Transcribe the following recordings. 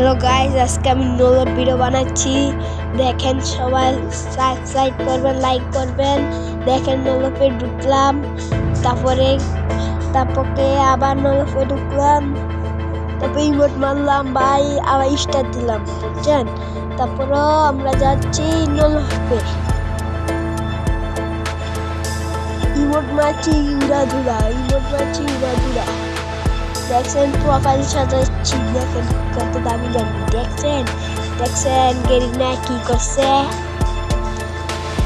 Hello guys, আজকে আমি নতুন ভিডিও বানাচ্ছি। দেখেন, সবাই সাবস্ক্রাইব করবেন, লাইক করবেন। দেখেন, নলপে ঢুকলাম, তারপরে আবার নলপে ঢুকলাম, তারপরে ইমোট মারলাম ভাই, আবার স্টার্ট দিলাম, বুঝছেন? তারপরও আমরা যাচ্ছি নলপে, ইমোট মারছি উড়াধুরা, দেখছেন প্রোফাইল সাজাচ্ছি। দেখেন কত দামি দেখছেন গেরিনা কি করছে,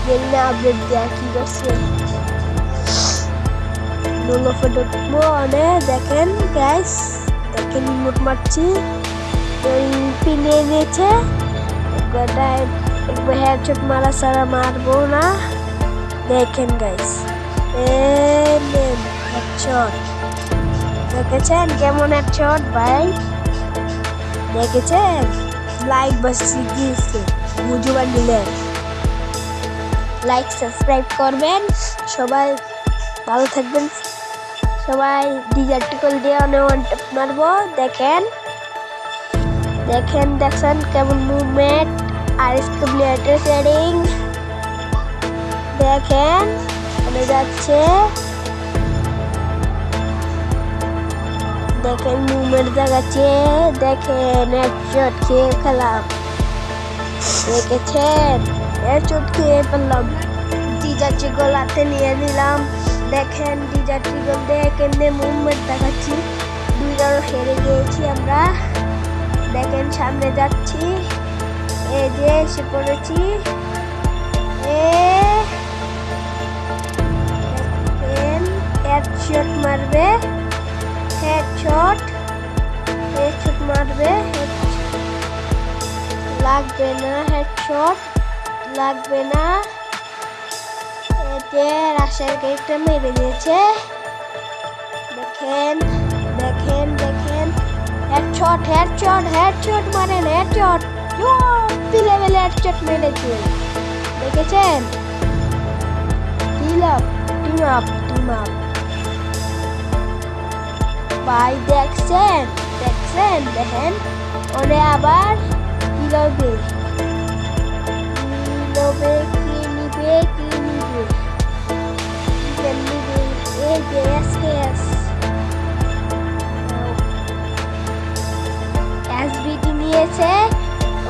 গেরিনা আপডেট দেয়া কি করছে। দেখেন গাইস, দেখেন ইমোট মারছি, পিনে নিয়েছে। একবার হেডশট মারা ছাড়া মারবো না। দেখেন গাইস, হেডশট দেখেছেন কেমন হেডশট ভাই, দেখেছেন? লাইক বাসি দিয়েছে বুঝুবার নিলে, লাইক সাবস্ক্রাইব করবেন। সবাই ভালো থাকবেন, সবাই ডিজার্টিকল দিয়ে অনেক মারবো। দেখছেন কেমন মুভমেন্ট আর স্টেবিলাইজার সেটিং। দেখেন চলে যাচ্ছে, দেখেন মুভমেন্ট দেখাচ্ছে। দেখেন হেডশট খেয়ে খেলাম, দেখেছেন হেডশট খেয়ে ফেললাম। ডিজার্টিকল হাতে নিয়ে নিলাম। দেখেন ডিজার্টিকল দিয়ে কেমনে মুভমেন্ট দেখাচ্ছি। 2 রাউন্ড হেরে গিয়েছি আমরা। দেখেন সামনে যাচ্ছি, এই যে এসে পড়েছি। দেখেন হেডশট মারবে, হেডশট মারবে, লাগবে না, হেডশট লাগবে না। এতে রাশের গেটটা মেরে দিয়েছে। দেখেন হেডশট মারেন, হেডশট লেভেলে হেডশট মেরেছে। দেখেছেন? টিম আপ ভাই, দেখেন ওরে আবার কি নিবে এই যে এসবিটি নিয়েছে,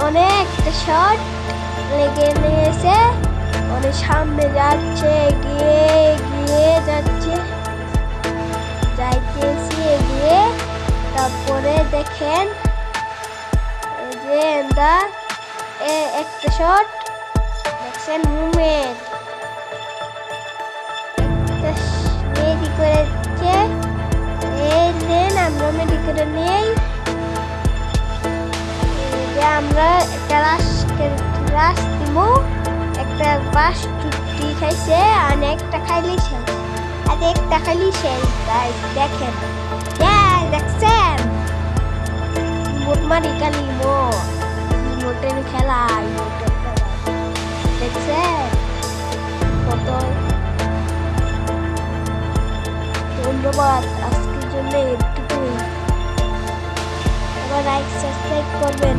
অনেকটা শট লেগে নিয়েছে, অনেক সামনে যাচ্ছে, এগিয়ে যাইতেছি এগিয়ে। তারপরে দেখেন এই যে একটা শট, দেখছেন মুভমেন্ট মেডি করেছে। এই দেন আমরা মেডি করে নেই, আমরা একটা রাশ দিব। একটা বাস টুটি খাইছে, আর একটা খাইলেই শেষ, গাইস। দেখেন দেখছেন ইমোট মারি কালি, ইমোটের খেলা, দেখছেন কত। ধন্যবাদ, আজকের জন্য একটুকুই। আবার লাইক সাবস্ক্রাইব করবেন।